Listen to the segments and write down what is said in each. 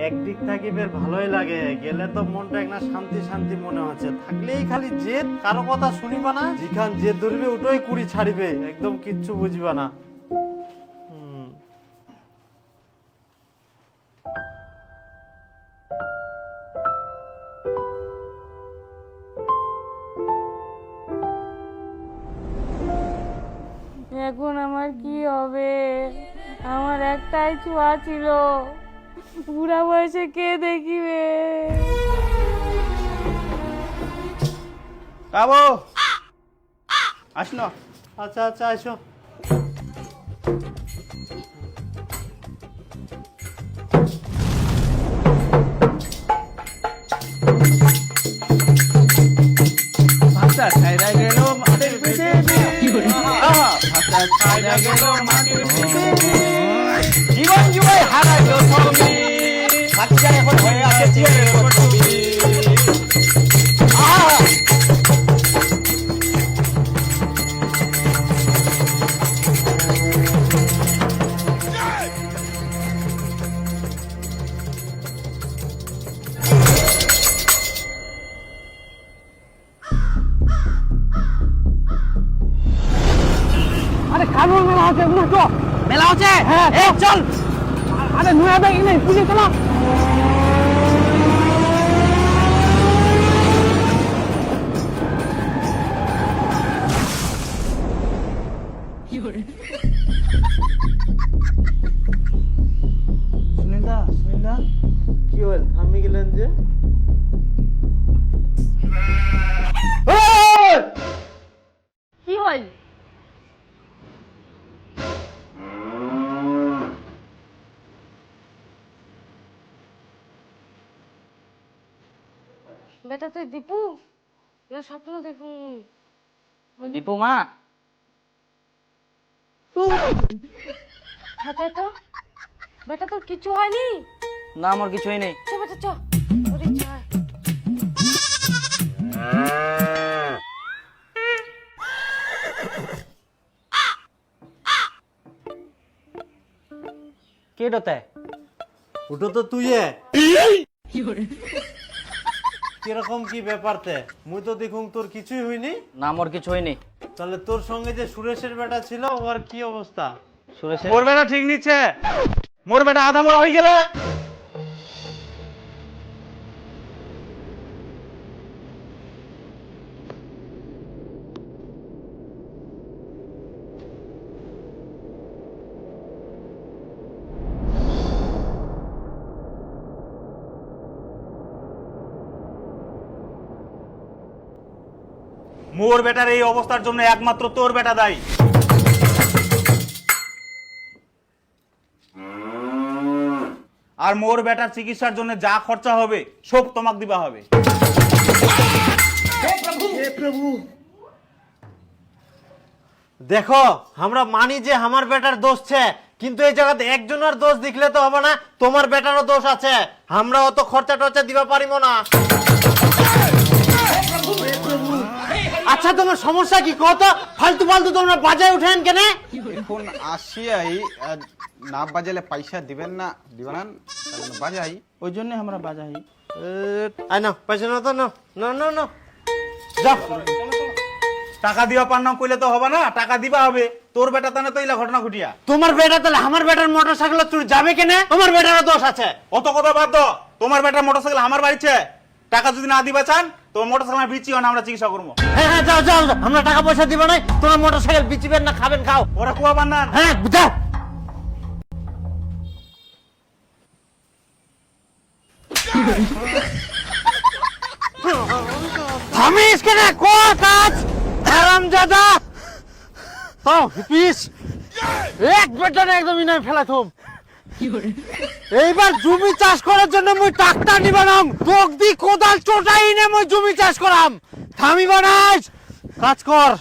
একদিক থেকে বের ভালোই লাগে, গেলে তো মনটা একটা শান্তি শান্তি মনে হচ্ছে। থাকলেই খালি জেদ, কারো কথা শুনিবা না, যেখান জেদ ধরবে ওটাই কুড়ি ছাড়িবে, একদম কিচ্ছু বুঝবা না। এখন আমার কি হবে? আমার একটাই ছোঁয়া ছিল, বুড়া বয়সে কে দেখিবে? বাবু আসলো। আচ্ছা আচ্ছা, আসো। ভাষা ছাইরা গেল মাটির পিছে, ভাষা ছাইরা গেল মাটির পিছে, জীবন জুড়ে হারাইল সবই, বাচ্চা এখন হয়ে আছে চেয়ারের উপর ছবি। আরে কানুন মেলা আছে, মেলা হচ্ছে, হ্যাঁ চল। আরে নয়া ব্যাগ নেই, পুজো চলো। সুনীলদা, সুনীলদা, কি হল, থামি গেলেন যে? কি হল? বেটা তুই দীপু, স্বপ্ন দেখুন। দীপু মা, হাতে তো বেটা তোর কিছু হয়নি? না আমার কিছুই নেই। চ বেটা চ, ওরে চ। কে ডতে? ওটা তো তুই। কিরকম কি ব্যাপারতে? মুই তো দেখুন তোর কিছুই হয়নি। না আমার কিছু হয়নি। তাহলে তোর সঙ্গে যে সুরেশের বেটা ছিল, ওর কি অবস্থা? সুরেশের মোর বেটা ঠিক নিচ্ছে, মোর বেটা আধা মরা হয়ে গেলে। মোর বেটার এই অবস্থার জন্য একমাত্র তোর বেটা দায়ী। আর মোর বেটার চিকিৎসার জন্য যা খরচা হবে সব তোমাক দিবা হবে। দেখো, আমরা মানি যে আমার বেটার দোষ আছে, কিন্তু এই জায়গাতে একজনের দোষ দেখলে তো হবে না, তোমার বেটারও দোষ আছে। আমরা অত খরচা টরচা দিবা পারিব না। আচ্ছা, তোমার সমস্যা কি কত? ফালতু ফালতু তোমরা বাজায় উঠেন কেন? এখন আসিয়াই না বাজালে পয়সা দিবেন না, দিবেন বাজাই, ওই জন্য আমরা বাজাই। আই না, পয়সা না তো, না না না না, যাও। টাকা দিবা পার না কইলে তো হবে না, টাকা দিবা হবে। তোর বেটা তানে তো ইলা ঘটনা ঘটিয়া। তোমার বেটা তাহলে আমার বেটার মোটরসাইকেল চুরি যাবে কেন? তোমার বেটারও দোষ আছে। অত কথা বাদ দাও, তোমার বেটার মোটরসাইকেল আমার বাড়িতে, টাকা যদি না দিবা চান তোমার মোটরসাইকেল বিচিও না, আমরা চিকিৎসা করবো। হ্যাঁ হ্যাঁ, যাও যাও, আমরা টাকা পয়সা দিব না, তোমার মোটরসাইকেল বিচিবেন না, খাবেন খাও। ওরা কুয়া বান্নান। হ্যাঁ, যাও। থামিস কেন? কো কাজ হারামজাদা। তাও পিস এক বেটা একদম ইনাই ফেলাথম। এইবার জমি চাষ করার জন্য মুই ট্রাক্টর নিবানাম, তোক দি কোদাল টোটাই নে মুই জমি চাষ করাম। থামিবা না, কাজ কর।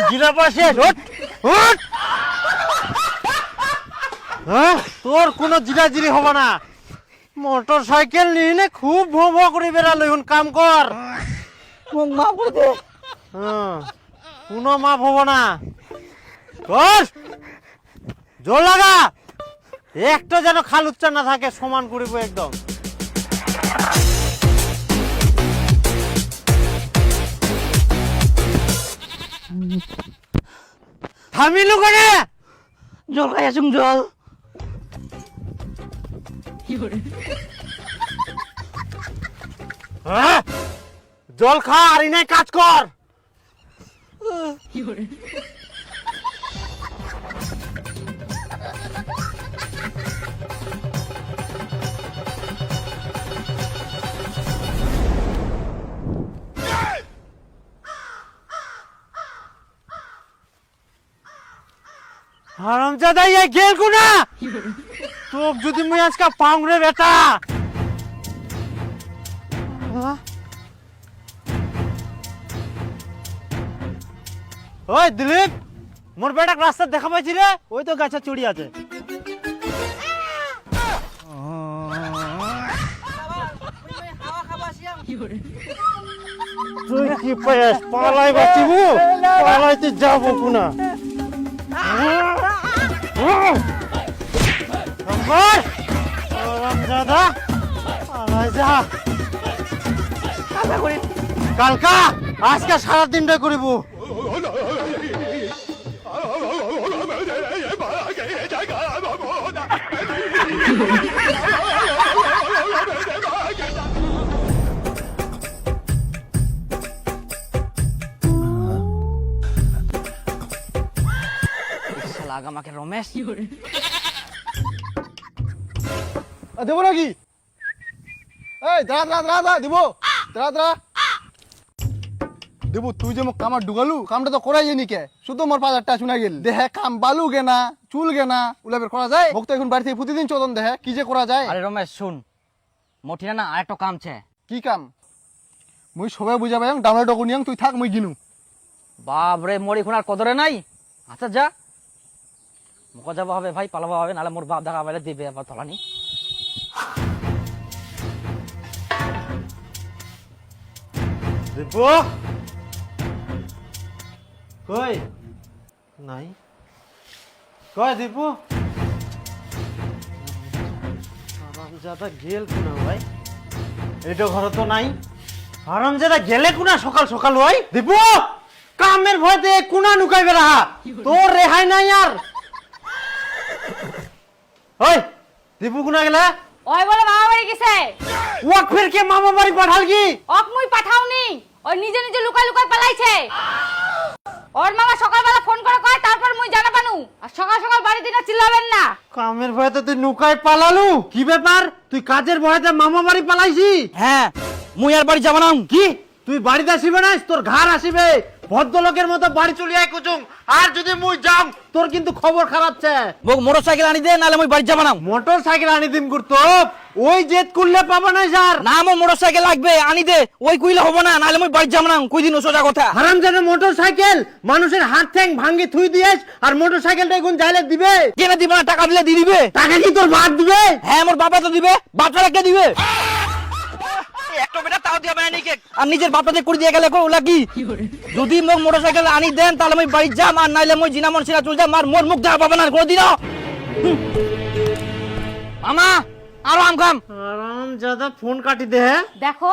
জিরা পাশে তোর কোনো জিরাজিরি হবে না। মোটর সাইকেল নিয়ে খুব ভো ভো করে বেড়ালো, এখন কাম কর। কোনো মাপ হবো না, কর জোর লাগা, একটা যেন খাল উচ্চার না থাকে, সমান করিব একদম। থামিলু করে জল খাই আসুন জল। হ্যাঁ? জল খা আর ইনাই কাজ কর। হারামজাদা এই গেল কোনা, তোক যদি মুই আজকে পাউং রে বেটা। ওই দিলীপ, মোর বেটাক রাস্তা দেখা পাইছি রে, ওই তো গাছে চুড়ি আছে। তুই কি পাইস, পালাই বাঁচিবু, পালাইতে যাবো কোনা। দাদা কালকা আজকে সারাদিনটা করিব। আমাকে রমেশ দেবো নাকি? এই দাঁড়া দাঁড়া দাঁড়া দাঁড়া, দিব দাঁড়া দাঁড়া দেবো। তুই যে মোক কামার ঢুকালু, কামটা তো করাই জানি কে, শুধু মোর 5,000 টাকা শোনা গেল। দেহে কাম বালু গেনা, চুল গেনা, উলাবের করা যায়? মোক তো এখন বাড়ি থেকে প্রতিদিন চোদন দেহে, কি যে করা যায়? আরে রমেশ শুন, মঠিনা না আরেকটা কাম ছে। কি কাম? মুই সবাই বুঝা পাই, ডাউনলোড ডকু নিয়াং, তুই থাক, মুই গিনু। বাপ রে, মোর এখন আর কদরে নাই। আচ্ছা যা, মুখ যাবো হবে ভাই, পালাবো হবে, নাহলে মোর বাপ দেখা পাইলে দিবে আবার তলানি। দীপু কই নাই, কই দীপু? হারামজাদা গেল কোনা ভাই, এইটা ঘরে তো নাই। হারামজাদা গেলে কোনা সকাল সকাল ভাই? দীপু কামের ভয়তে কোনা নুকাই বেড়া, তোর রেহাই নাই আর। ওই দীপু কোনা গেলা? ওই বলে মামা বাড়ি গেছে। ওয়াক ফির কে মামা বাড়ি পাঠাল কি? অক মুই পাঠাওনি, ওই নিজে নিজে লুকাই লুকাই পালাইছে। ওর মামা সকালবেলা ফোন করে কয়, তারপর মুই জানা পানু। আর সকাল সকাল বাড়ি দিনা চিল্লাবেন না। কামের ভয়তে তুই নুকাই পালালু? কি ব্যাপার, তুই কাজের ভয়তে মামা বাড়ি পালাইছি? হ্যাঁ, মুই আর বাড়ি যাবো না। কি তুই বাড়িতে আসিবে না? তোর ঘর আসিবে, ভদ্রলোকের মতো বাড়ি চলে আয় কুচুং। আর যদি মুই যাম, তোর কিন্তু খবর খারাপ ছে। মোক মোটর সাইকেল আনি দে, নাহলে মুই বাড়ি যাবো না। মোটর সাইকেল আনি দিম করতো, ওই জেদ করলে পাবো না স্যার। না, আমার মোটর সাইকেল লাগবে, আনি দে। ওই কইলে হবো না, নাহলে মুই বাড়ি যাবো না। কই দিন সোজা কথা। হারাম জানে মোটর সাইকেল মানুষের হাত ঠ্যাং ভাঙ্গি থুই দিয়েছ, আর মোটর সাইকেলটা এখন যাইলে দিবে? কেন দিব না? টাকা দিলে দিয়ে দিবে। টাকা কি তোর বাপ দিবে? হ্যাঁ, মোর বাবা তো দিবে। বাচ্চারা কে দিবে? একটা বেটা তাও দিবে না নিকে। আর নিজের বাপাতে করে দিয়ে গেলে ওলা কি? যদি মোক মোটর সাইকেল আনি দেন, তাহলে আমি বাড়ি যাম, আর নাইলে মই জিনা মনসিনা চলে যাম। আর মোর মুখ দেখা পাবে না কোনদিনও। মামা আরো আম খাম। হারাম জাদা ফোন কাটি দে। দেখো,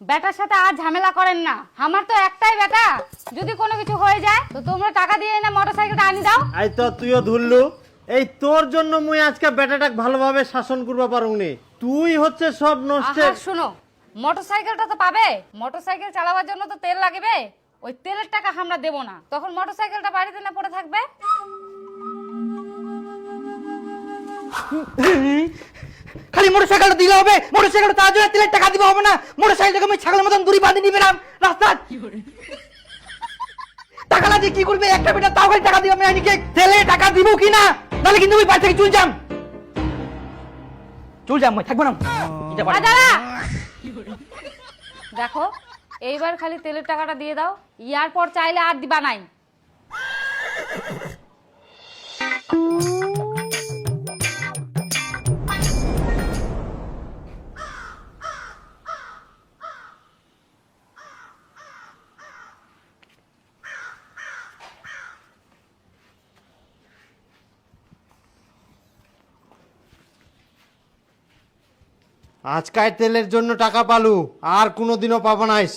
বেটার সাথে আর ঝামেলা করেন না। আমার তো একটাই বেটা, যদি কোনো কিছু হয়ে যায় তো তোমরা টাকা দিয়ে না মোটরসাইকেলটা আনি দাও। আই তো তুইও ধরলু, এই তোর জন্য মুই আজকে বেটাটাক ভালোভাবে শাসন করবা পারুনি। তুই হচ্ছে সব নষ্ট। আহা শুনো, মোটরসাইকেলটা তো পাবে। মোটরসাইকেল চালাবার জন্য তো তেল লাগবে, ওই তেলের টাকা আমরা দেব না। তখন মোটরসাইকেলটা বাড়িতে না পড়ে থাকবে। খালি মোটর সাইকেলটা দিলে হবে? মোটর সাইকেলটা তার জন্য তেলের টাকা দিবে হবে না? মোটর সাইকেলটাকে আমি ছাগলের মতন দড়ি বাঁধি নিবে রাস্তা। টাকা না দিয়ে কি করবে? একটা বেটা তাও খালি টাকা দিবে। আমি আইনিকে তেলে টাকা দিব কি না, নাহলে কিন্তু ওই বাড়ি থেকে চুল যাম। চুল যাম, থাকবো না। দাদা দেখো এইবার খালি তেলের টাকাটা দিয়ে দাও, ইয়ার পর চাইলে আর দিবা নাই। আজকাল তেলের জন্য টাকা পালু, আর কোনোদিনও পাবো নাইস।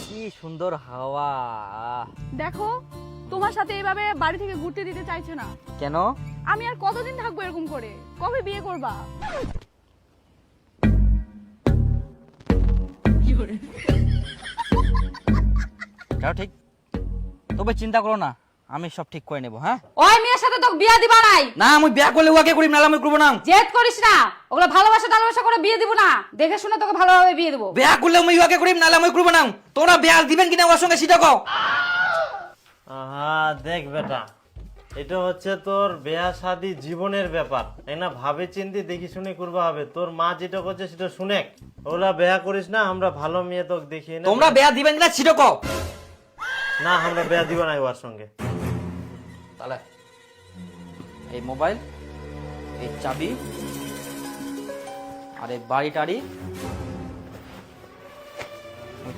কি সুন্দর হাওয়া। দেখো তোমার সাথে এইভাবে বাড়ি থেকে ঘুরতে দিতে চাইছে না। কেন? আমি আর কতদিন থাকবো এরকম করে? কবে বিয়ে করবা? যাও ঠিক, তবে চিন্তা করো না, আমি সব ঠিক করে নেবো। হ্যাঁ ওই মেয়ের সাথে তো বিয়া দিবা নাই। না, আমি বিয়া করলে উহাকে করি, নাহলে আমি করবো না। জেদ করিস না, ওগুলো ভালোবাসা টালোবাসা করে বিয়ে দিব না, দেখে শুনে তোকে ভালোভাবে বিয়ে দেবো। বিয়া করলে আমি উহাকে করি, নাহলে আমি করবো না। তোমরা বিয়া দিবেন কিনা ওর সঙ্গে সেটা কও। দেখ বেটা, এটা হচ্ছে তোর বিয়া শাদী জীবনের ব্যাপার, তাই না? ভাবে চিন্তি দেখি শুনে করবা হবে। তোর মা যেটা করছে সেটা শুনে, ওরা বিয়া করিস না, আমরা ভালো মেয়ে তোকে দেখিয়ে না। তোমরা বিয়া দিবেন কিনা সেটা কও। না, আমরা বিয়া দিব না ওর সঙ্গে। তাহলে এই মোবাইল, এই চাবি আর এই বাড়ি টাড়ি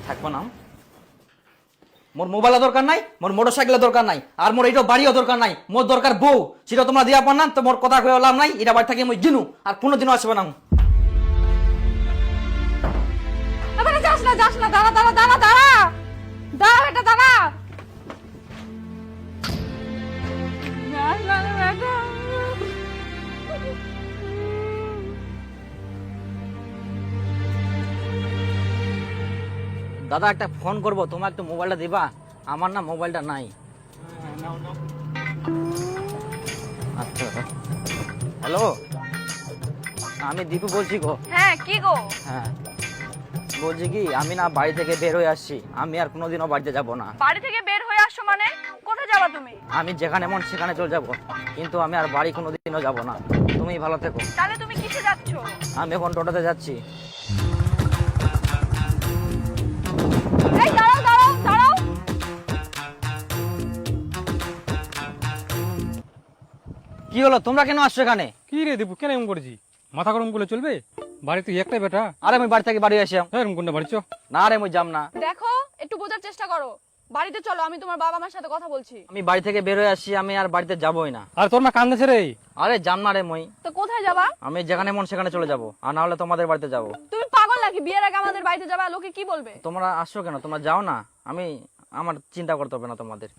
থাকবো না। মোর মোবাইলের দরকার নাই, মোর মোটরসাইকেলের দরকার নাই, আর মোর এইটা বাড়িও দরকার নাই। মোর দরকার বউ, সেটা তোমরা দিয়া পার না। তো মোর কথা কয়ে লাভ নাই, এটা বাড়ি থেকে মই জিনু আর কোনোদিনও আসবে না। এবারে যাস না, যাস না, দাঁড়া দাঁড়া দাঁড়া দাঁড়া দাঁড়া বেটা দাঁড়া। যাস না রে বেটা। দাদা একটা ফোন করবো, তোমার একটু মোবাইলটা দিবা? আমার না মোবাইলটা নাই। আচ্ছা, হ্যালো, আমি দীপু বলছি গো। হ্যাঁ কি গো? হ্যাঁ বলছি কি, আমি না বাড়ি থেকে বের হয়ে আসছি, আমি আর কোনোদিনও বাড়িতে যাব না। বাড়ি থেকে বের হয়ে আসছো মানে? কোথায় যাবা তুমি? আমি যেখানে মন সেখানে চলে যাব, কিন্তু আমি আর বাড়ি কোনোদিনও যাব না। তুমি ভালো থেকো। তাহলে তুমি কিসে যাচ্ছো? আমি এখন টোটোতে যাচ্ছি। এই দাঁড়াও দাঁড়াও দাঁড়াও। কি হলো, তোমরা কেন আসছো এখানে? কি রে দীপু, কেন এমন করেছি? মাথা গরম করলে চলবে? বাড়ি তুই একটাই বেটা। আরে আমি বাড়ি থেকে বাড়ি আসি। এরকম কোনটা বাড়ি চ। না রে, আমি যাম না। দেখো একটু বোঝার চেষ্টা করো, বাড়িতে চলো, আমি তোমার বাবা মার সাথে কথা বলছি। আমি বাড়ি থেকে বের হয়ে আসছি, আমি আর বাড়িতে যাবোই না। আর তোর মা কান্দেছে রে। আরে যাম না রে মই। তো কোথায় যাবা? আমি যেখানে মন সেখানে চলে যাব, আর না হলে তোমাদের বাড়িতে যাব। তুমি পাগল নাকি? বিয়ের আগে আমাদের বাড়িতে যাবা, লোকে কি বলবে? তোমরা আসছো কেন? তোমরা যাও না, আমার চিন্তা করতে হবে না তোমাদের।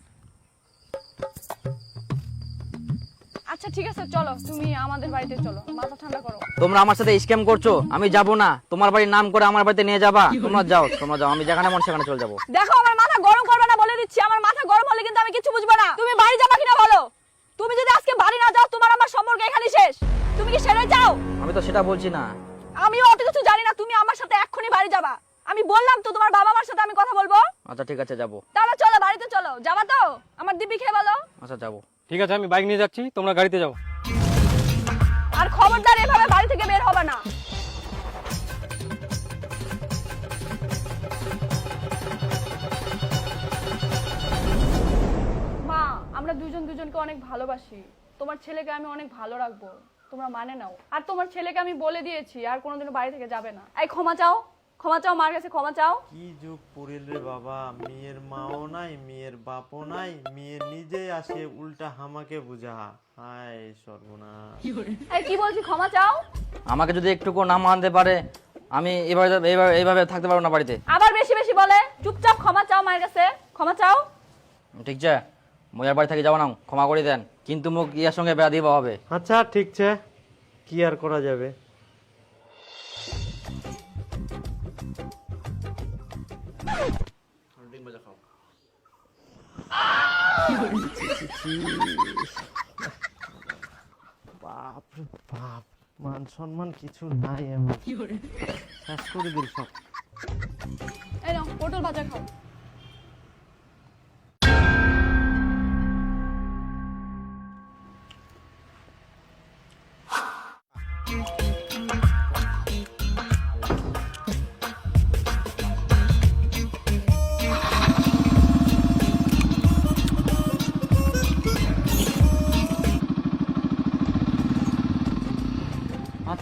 আচ্ছা ঠিক আছে চলো, তুমি আমাদের বাড়িতে চলো, মাথা ঠান্ডা করো। তোমরা আমার সাথে স্ক্যাম করছো, আমি যাব না। তোমার বাড়ির নাম করে আমার বাড়িতে নিয়ে যাবা। তোমরা যাও, আমি যেখানে মন সেখানে চলে যাবো। দেখো আমার মাথা গরম করবে না বলে দিচ্ছি, আমার মাথা গরম হলে কিন্তু আমি কিছু বুঝবো না। তুমি বাড়ি যাবা কিনা বলো? তুমি যদি আজকে বাড়ি না যাও, তোমার আমার সম্পর্ক এখানে শেষ। তুমি কি সেরে যাও? আমি তো সেটা বলছি না। আমিও অত কিছু জানি না, তুমি আমার সাথে এক্ষুনি বাড়ি যাবা। আমি বললাম তো তোমার বাবা মার সাথে আমি কথা বলবো। আচ্ছা ঠিক আছে, যাবো। তাহলে চলো বাড়িতে চলো। যাবা তো? আমার দিব্যি খেয়ে বলো। আচ্ছা যাবো। ঠিক আছে, আমি বাইক নিয়ে যাচ্ছি, তোমরা গাড়িতে যাও। আর খবরদার এভাবে বাড়ি থেকে বের হবে না। মা, আমরা দুজন দুজনকে অনেক ভালোবাসি। তোমার ছেলেকে আমি অনেক ভালো রাখবো, তোমরা মানে নাও। আর তোমার ছেলেকে আমি বলে দিয়েছি আর কোনোদিনও বাড়ি থেকে যাবে না। এই ক্ষমা চাও, ক্ষমা চাও, মার কাছে ক্ষমা চাও। কি যুগ পড়িল রে বাবা, মেয়ের মাও নাই, মেয়ের বাপও নাই, মেয়ে নিজেই আসে উল্টা হামাকে বুঝা। হায় সর্বনাশ। এই কি বলছি, ক্ষমা চাও। আমাকে যদি একটুকু না মানতে পারে, আমি এইভাবে থাকতে পারবো না বাড়িতে। আবার বেশি বেশি বলে, চুপচাপ ক্ষমা চাও মায়ের কাছে, ক্ষমা চাও। ঠিক আছে, মজার বাড়ি থেকে যাবো না, ক্ষমা করে দেন, কিন্তু মুখ ইয়ার সঙ্গে বেড়া দিবা হবে। আচ্ছা ঠিক আছে, কি আর করা যাবে। বাপ রে বাপ, মান সম্মান কিছু নাই, আমি শেষ করে দিল সব। এই নাও পটল ভাজা খাও।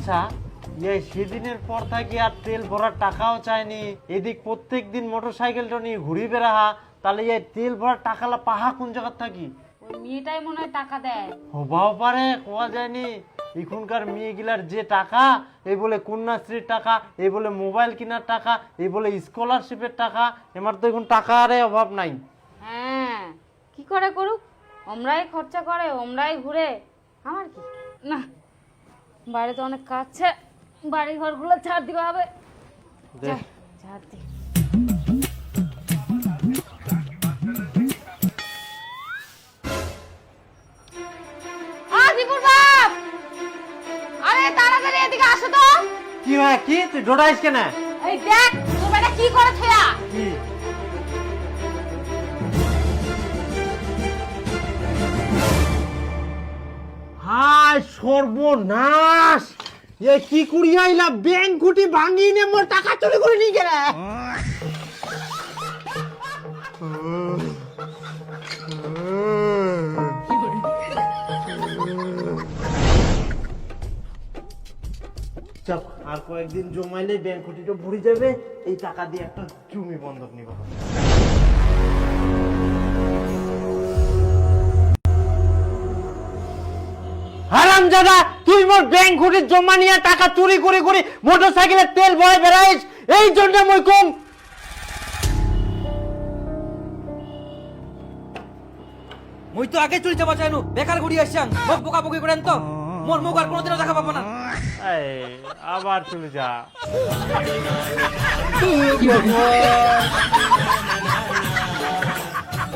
আচ্ছা এই সেদিনের পর থেকে আর তেল ভরার টাকাও চায়নি, এদিক প্রত্যেক দিন মোটরসাইকেলটা নিয়ে ঘুরি বেড়াহা, তাহলে এই তেল ভরার টাকালা পাহা কোন জায়গার থাকি? ওই মেয়েটাই মনে হয় টাকা দেয়। হবাও পারে, কোয়া যায়নি। এখনকার মেয়েগুলার যে টাকা, এই বলে কন্যাশ্রীর টাকা, এই বলে মোবাইল কেনার টাকা, এই বলে স্কলারশিপের টাকা, এমার তো এখন টাকা আরে অভাব নাই। হ্যাঁ, কি করে করুক, আমরাই খরচা করে, আমরাই ঘুরে, আমার কি না। বাইরে তো অনেক কাজ আছে, বাড়ি ঘরগুলো ছাড় দিতে হবে। যা, ছাড় দি। দীপুর বাপ, আরে তাড়াতাড়ি এদিকে আসো তো। কি হয় কি, তুই ডোডাইস কেন? এই দেখ তুমি এটা কি করে থয়া। কি হায় সর্বনাশ, এ কি করি আইলা, ব্যাংক খুঁটি ভাঙি নে মোর টাকা চুরি করে নিয়ে গেলে। চল, আর কয়েকদিন জমাইলে ব্যাংক খুঁটিটা ভরে যাবে, এই টাকা দিয়ে একটা জমি বন্ধক নিব। হারামজাদা, তুই মোর ব্যাংক খুঁটির জমা নিয়ে টাকা চুরি করে করে মোটরসাইকেলের তেল ভরে বেড়াইস, এই জন্য মই কম। মুই তো আগে চুরি যাবা চাইনু, বেকার ঘুরি আসছাং, মোক বোকা বকি করেন তো, মোর মুখ আর কোনোদিনও দেখা পাবো না। আবার চলে যা।